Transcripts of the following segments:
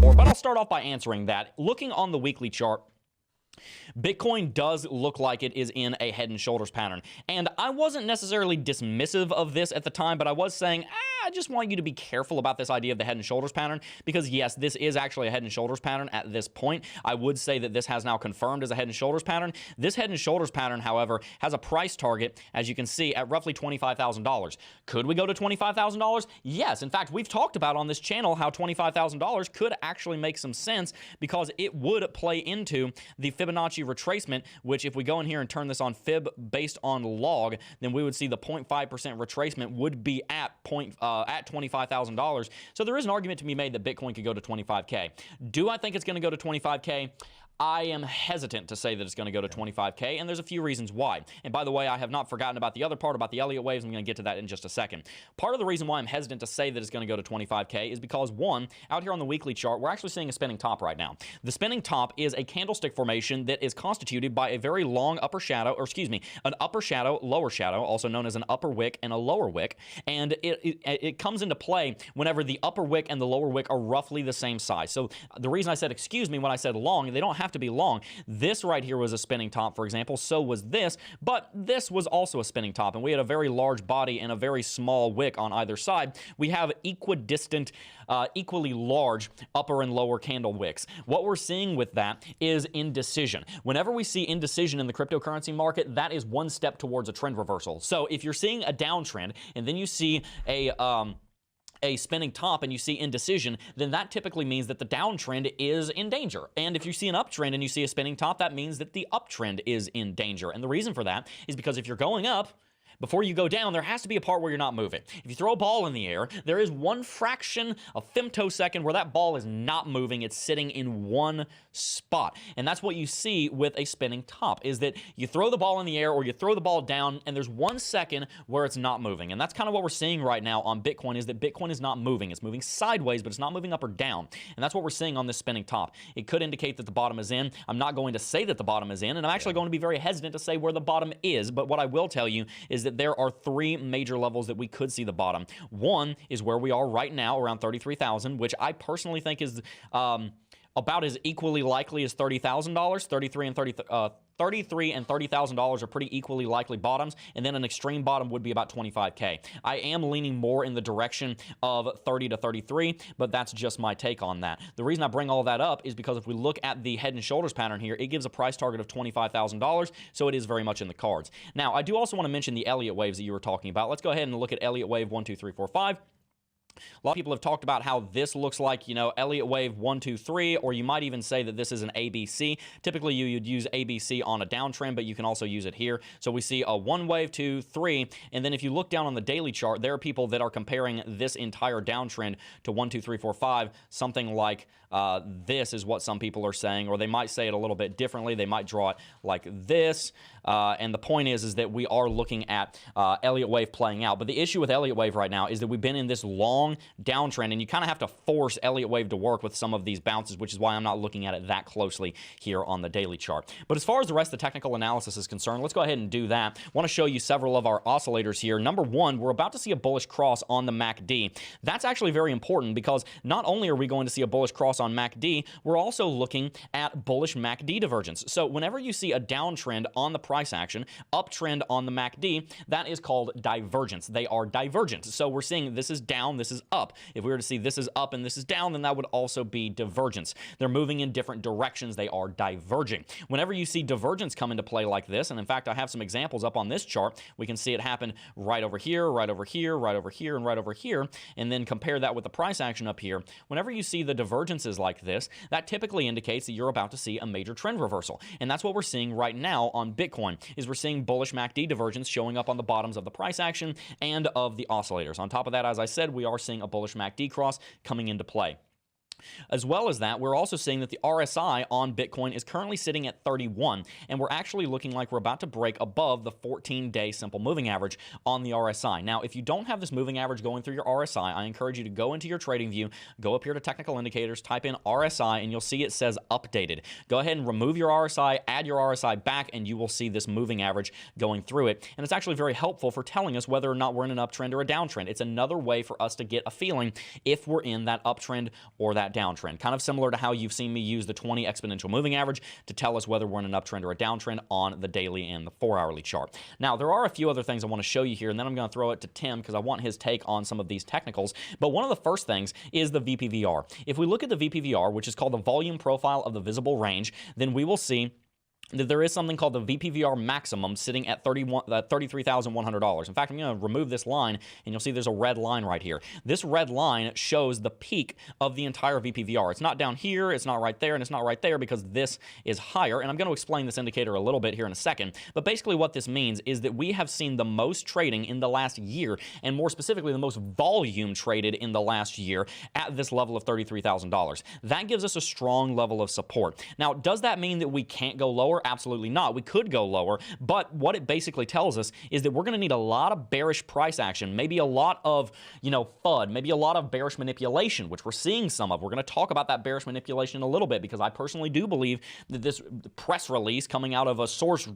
for, but I'll start off by answering that. Looking on the weekly chart, Bitcoin does look like it is in a head and shoulders pattern. And I wasn't necessarily dismissive of this at the time, but I was saying, I just want you to be careful about this idea of the head and shoulders pattern, because yes, this is actually a head and shoulders pattern at this point. I would say that this has now confirmed as a head and shoulders pattern. This head and shoulders pattern, however, has a price target, as you can see, at roughly $25,000. Could we go to $25,000? Yes. In fact, we've talked about on this channel how $25,000 could actually make some sense, because it would play into the Fibonacci retracement, which if we go in here and turn this on Fib based on log, then we would see the 0.5% retracement would be at $25,000. So there is an argument to be made that Bitcoin could go to 25K. Do I think it's going to go to 25K? I am hesitant to say that it's going to go to 25K, and there's a few reasons why. And by the way, I have not forgotten about the other part about the Elliott Waves. I'm going to get to that in just a second. Part of the reason why I'm hesitant to say that it's going to go to 25K is because, one, out here on the weekly chart, we're actually seeing a spinning top right now. The spinning top is a candlestick formation that is constituted by a very long upper shadow, or excuse me, an upper shadow, lower shadow, also known as an upper wick and a lower wick. And it comes into play whenever the upper wick and the lower wick are roughly the same size. So the reason I said excuse me when I said long, they don't have to be long. This right here was a spinning top, for example. So was this, but this was also a spinning top, and we had a very large body and a very small wick on either side. We have equidistant, equally large upper and lower candle wicks. What we're seeing with that is indecision. Whenever we see indecision in the cryptocurrency market, that is one step towards a trend reversal. So if you're seeing a downtrend and then you see a spinning top and you see indecision, then that typically means that the downtrend is in danger. And if you see an uptrend and you see a spinning top, that means that the uptrend is in danger. And the reason for that is because if you're going up, before you go down, there has to be a part where you're not moving. If you throw a ball in the air, there is one fraction of femtosecond where that ball is not moving. It's sitting in one spot. And that's what you see with a spinning top, is that you throw the ball in the air or you throw the ball down, and there's 1 second where it's not moving. And that's kind of what we're seeing right now on Bitcoin, is that Bitcoin is not moving. It's moving sideways, but it's not moving up or down. And that's what we're seeing on this spinning top. It could indicate that the bottom is in. I'm not going to say that the bottom is in, and I'm actually going to be very hesitant to say where the bottom is. But what I will tell you is that there are three major levels that we could see the bottom. One is where we are right now, around 33,000, which I personally think is about as equally likely as $30,000. 33 and $30,000 are pretty equally likely bottoms, and then an extreme bottom would be about 25K. I am leaning more in the direction of 30 to 33, but that's just my take on that. The reason I bring all that up is because if we look at the head and shoulders pattern here, it gives a price target of $25,000, so it is very much in the cards. Now, I do also want to mention the Elliott Waves that you were talking about. Let's go ahead and look at Elliott Wave 1, 2, 3, 4, 5. A lot of people have talked about how this looks like, you know, Elliott Wave 1, 2, 3, or you might even say that this is an ABC. Typically, you'd use ABC on a downtrend, but you can also use it here. So we see a 1 wave, 2, 3, and then if you look down on the daily chart, there are people that are comparing this entire downtrend to 1, 2, 3, 4, 5. Something like this is what some people are saying, or they might say it a little bit differently. They might draw it like this. And the point is that we are looking at Elliott Wave playing out. But the issue with Elliott Wave right now is that we've been in this long downtrend, and you kind of have to force Elliott Wave to work with some of these bounces, which is why I'm not looking at it that closely here on the daily chart. But as far as the rest of the technical analysis is concerned, let's go ahead and do that. I want to show you several of our oscillators here. Number one, we're about to see a bullish cross on the MACD. That's actually very important, because not only are we going to see a bullish cross on MACD, we're also looking at bullish MACD divergence. So whenever you see a downtrend on the price action, uptrend on the MACD, that is called divergence. They are divergent. So we're seeing this is down, this is up. If we were to see this is up and this is down, then that would also be divergence. They're moving in different directions. They are diverging. Whenever you see divergence come into play like this, and in fact, I have some examples up on this chart, we can see it happen right over here, right over here, right over here, and right over here, and then compare that with the price action up here. Whenever you see the divergences like this, that typically indicates that you're about to see a major trend reversal. And that's what we're seeing right now on Bitcoin, is we're seeing bullish MACD divergence showing up on the bottoms of the price action and of the oscillators. On top of that, as I said, we are seeing a bullish MACD cross coming into play. As well as that, we're also seeing that the RSI on Bitcoin is currently sitting at 31, and we're actually looking like we're about to break above the 14-day simple moving average on the RSI. Now, if you don't have this moving average going through your RSI, I encourage you to go into your trading view, go up here to technical indicators, type in RSI, and you'll see it says updated. Go ahead and remove your RSI, add your RSI back, and you will see this moving average going through it. And it's actually very helpful for telling us whether or not we're in an uptrend or a downtrend. It's another way for us to get a feeling if we're in that uptrend or that that downtrend. Kind of similar to how you've seen me use the 20 exponential moving average to tell us whether we're in an uptrend or a downtrend on the daily and the 4-hourly chart. Now, there are a few other things I want to show you here, and then I'm going to throw it to Tim because I want his take on some of these technicals. But one of the first things is the VPVR. If we look at the VPVR, which is called the volume profile of the visible range, then we will see that there is something called the VPVR maximum sitting at $33,100. In fact, I'm going to remove this line, and you'll see there's a red line right here. This red line shows the peak of the entire VPVR. It's not down here, it's not right there, and it's not right there because this is higher, and I'm going to explain this indicator a little bit here in a second. But basically what this means is that we have seen the most trading in the last year, and more specifically the most volume traded in the last year at this level of $33,000. That gives us a strong level of support. Now, does that mean that we can't go lower? Absolutely not. We could go lower, but what it basically tells us is that we're going to need a lot of bearish price action, maybe a lot of, FUD, maybe a lot of bearish manipulation, which we're seeing some of. We're going to talk about that bearish manipulation in a little bit because I personally do believe that this press release coming out of a source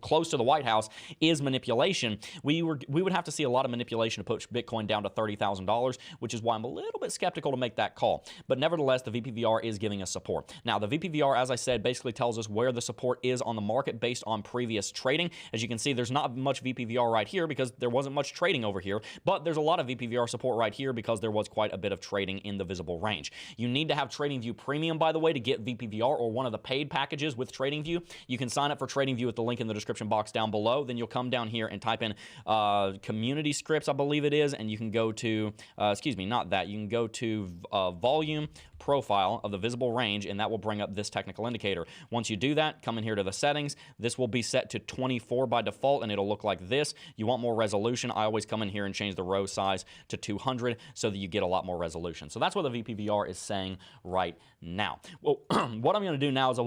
close to the White House is manipulation. We would have to see a lot of manipulation to push Bitcoin down to $30,000, which is why I'm a little bit skeptical to make that call. But nevertheless, the VPVR is giving us support. Now, the VPVR, as I said, basically tells us where the support is on the market based on previous trading. As you can see, there's not much VPVR right here because there wasn't much trading over here, but there's a lot of VPVR support right here because there was quite a bit of trading in the visible range. You need to have TradingView Premium, by the way, to get VPVR or one of the paid packages with TradingView. You can sign up for TradingView at the link in the description box down below. Then you'll come down here and type in community scripts, I believe it is, and you can go to, excuse me, not that. You can go to volume profile of the visible range, and that will bring up this technical indicator. Once you do that, come in here to the settings. This will be set to 24 by default, and it'll look like this. You want more resolution, I always come in here and change the row size to 200 so that you get a lot more resolution. So that's what the VPVR is saying right now. Well, what I'm going to do now is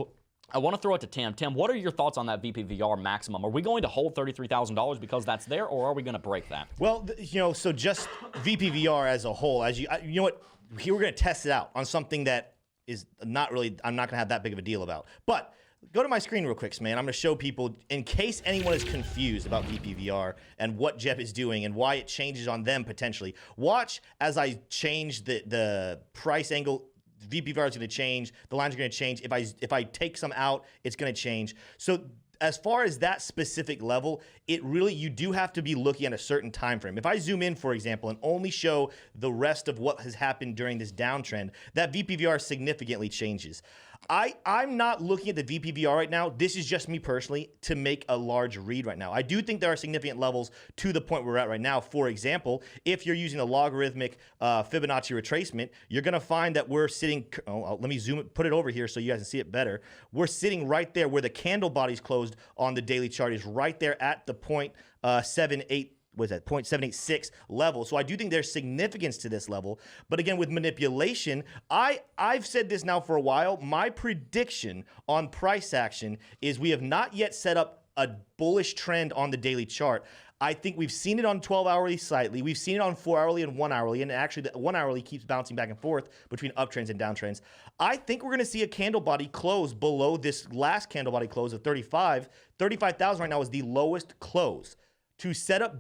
I want to throw it to Tim. Tim, what are your thoughts on that VPVR maximum? Are we going to hold $33,000 because that's there, or are we going to break that? Well, so just VPVR as a whole, you know what? Here we're going to test it out on something that is not really, I'm not going to have that big of a deal about. But go to my screen real quick, man. I'm going to show people, in case anyone is confused about VPVR and what Jebb is doing and why it changes on them potentially. Watch as I change the price angle. VPVR is going to change. The lines are going to change. If I take some out, it's going to change. So as far as that specific level, you do have to be looking at a certain time frame. If I zoom in, for example, and only show the rest of what has happened during this downtrend, that VPVR significantly changes. I'm not looking at the VPVR right now. This is just me personally to make a large read right now. I do think there are significant levels to the point we're at right now. For example, if you're using a logarithmic Fibonacci retracement, you're going to find that we're sitting, let me zoom it, put it over here so you guys can see it better. We're sitting right there where the candle body's closed on the daily chart is right there at the 0.786 level. So I do think there's significance to this level. But again, with manipulation, I've said this now for a while. My prediction on price action is we have not yet set up a bullish trend on the daily chart. I think we've seen it on 12-hourly slightly. We've seen it on 4-hourly and 1-hourly, and actually the 1-hourly keeps bouncing back and forth between uptrends and downtrends. I think we're going to see a candle body close below this last candle body close of 35. 35,000 right now is the lowest close. To set up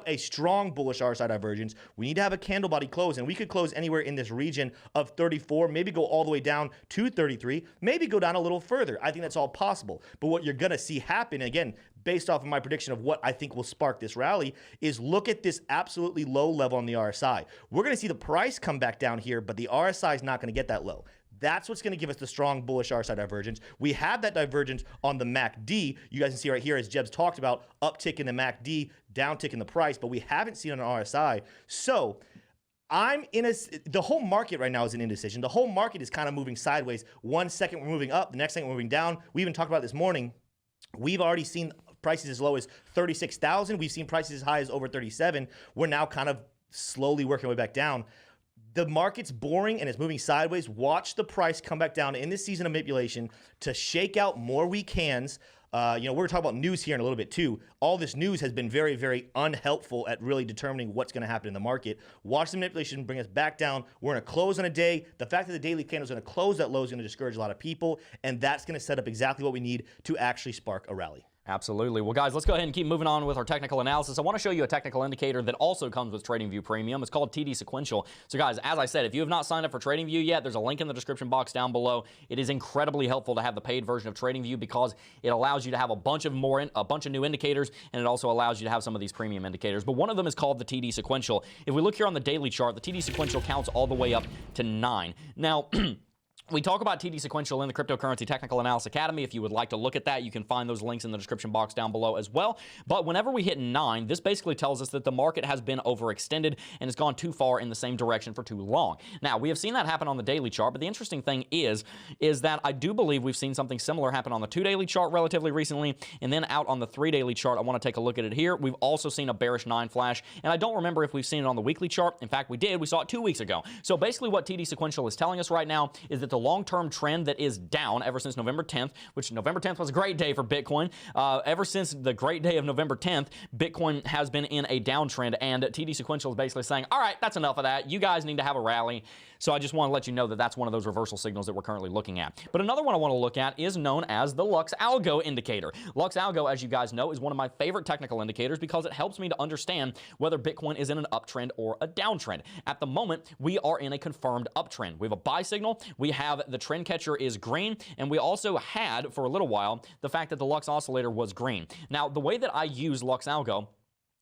a strong bullish RSI divergence, we need to have a candle body close, and we could close anywhere in this region of 34, maybe go all the way down to 33, maybe go down a little further. I think that's all possible. But what you're going to see happen, again, based off of my prediction of what I think will spark this rally, is look at this absolutely low level on the RSI. We're going to see the price come back down here, but the RSI is not going to get that low. That's what's going to give us the strong bullish RSI divergence. We have that divergence on the MACD. You guys can see right here, as Jebb's talked about, uptick in the MACD, downtick in the price, but we haven't seen it on RSI. So the whole market right now is an indecision. The whole market is kind of moving sideways. 1 second we're moving up, the next second we're moving down. We even talked about this morning. We've already seen prices as low as 36,000. We've seen prices as high as over 37. We're now kind of slowly working our way back down. The market's boring and it's moving sideways. Watch the price come back down in this season of manipulation to shake out more weak hands. We're going to talk about news here in a little bit too. All this news has been very, very unhelpful at really determining what's going to happen in the market. Watch the manipulation bring us back down. We're going to close on a day. The fact that the daily candle is going to close that low is going to discourage a lot of people, and that's going to set up exactly what we need to actually spark a rally. Absolutely. Well, guys, let's go ahead and keep moving on with our technical analysis. I want to show you a technical indicator that also comes with TradingView Premium. It's called TD Sequential. So, guys, as I said, if you have not signed up for TradingView yet, there's a link in the description box down below. It is incredibly helpful to have the paid version of TradingView because it allows you to have a bunch of new indicators, and it also allows you to have some of these premium indicators. But one of them is called the TD Sequential. If we look here on the daily chart, the TD Sequential counts all the way up to 9. Now, we talk about TD Sequential in the Cryptocurrency Technical Analysis Academy. If you would like to look at that, you can find those links in the description box down below as well. But whenever we hit 9, this basically tells us that the market has been overextended and has gone too far in the same direction for too long. Now, we have seen that happen on the daily chart, but the interesting thing is that I do believe we've seen something similar happen on the 2-daily chart relatively recently, and then out on the 3-daily chart. I want to take a look at it here. We've also seen a bearish 9 flash, and I don't remember if we've seen it on the weekly chart. In fact, we did. We saw it 2 weeks ago. So basically what TD Sequential is telling us right now is that the long-term trend that is down ever since November 10th, which November 10th was a great day for Bitcoin. Ever since the great day of November 10th, Bitcoin has been in a downtrend, and TD Sequential is basically saying, all right, that's enough of that. You guys need to have a rally. So I just want to let you know that that's one of those reversal signals that we're currently looking at. But another one I want to look at is known as the Lux Algo Indicator. Lux Algo, as you guys know, is one of my favorite technical indicators because it helps me to understand whether Bitcoin is in an uptrend or a downtrend. At the moment, we are in a confirmed uptrend. We have a buy signal, we have the trend catcher is green, and we also had, for a little while, the fact that the Lux oscillator was green. Now, the way that I use Lux Algo,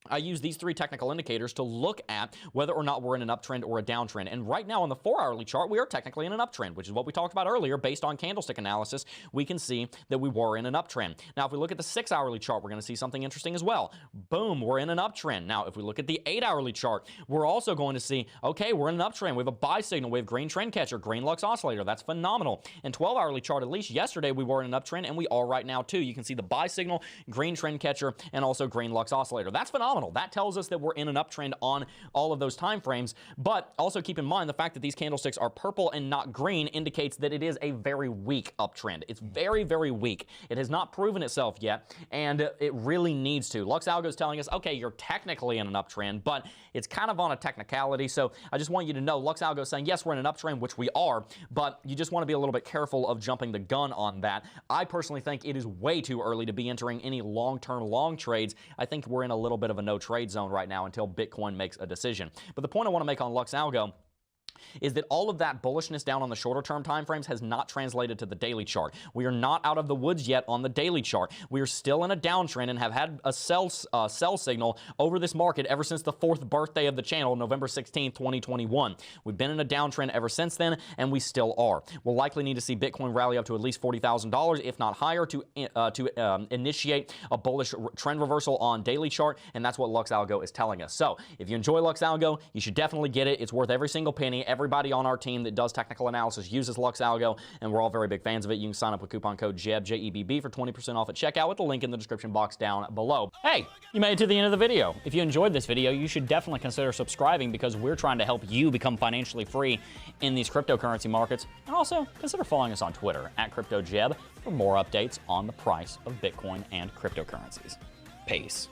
I use these 3 technical indicators to look at whether or not we're in an uptrend or a downtrend. And right now on the 4-hourly chart, we are technically in an uptrend, which is what we talked about earlier. Based on candlestick analysis, we can see that we were in an uptrend. Now, if we look at the 6-hourly chart, we're going to see something interesting as well. Boom, we're in an uptrend. Now, if we look at the 8-hourly chart, we're also going to see, okay, we're in an uptrend. We have a buy signal. We have green trend catcher, green Lux oscillator. That's phenomenal. And 12-hourly chart, at least yesterday, we were in an uptrend, and we are right now too. You can see the buy signal, green trend catcher, and also green Lux oscillator. That's phenomenal. That tells us that we're in an uptrend on all of those time frames. But also keep in mind the fact that these candlesticks are purple and not green indicates that it is a very weak uptrend. It's very, very weak. It has not proven itself yet, and it really needs to. Lux Algo is telling us, okay, you're technically in an uptrend, but it's kind of on a technicality. So I just want you to know Lux Algo is saying, yes, we're in an uptrend, which we are, but you just want to be a little bit careful of jumping the gun on that. I personally think it is way too early to be entering any long-term long trades. I think we're in a little bit of a no-trade zone right now until Bitcoin makes a decision. But the point I want to make on Lux Algo is that all of that bullishness down on the shorter term time frames has not translated to the daily chart. We are not out of the woods yet on the daily chart. We are still in a downtrend and have had a sell signal over this market ever since the 4th birthday of the channel, November 16th, 2021. We've been in a downtrend ever since then, and we still are. We'll likely need to see Bitcoin rally up to at least $40,000, if not higher, to initiate a bullish trend reversal on daily chart, and that's what Lux Algo is telling us. So if you enjoy Lux Algo, you should definitely get it. It's worth every single penny. Everybody on our team that does technical analysis uses Lux Algo, and we're all very big fans of it. You can sign up with coupon code Jebb, J-E-B-B, for 20% off at checkout with the link in the description box down below. Hey, you made it to the end of the video. If you enjoyed this video, you should definitely consider subscribing because we're trying to help you become financially free in these cryptocurrency markets. And also, consider following us on Twitter at CryptoJebb for more updates on the price of Bitcoin and cryptocurrencies. Peace.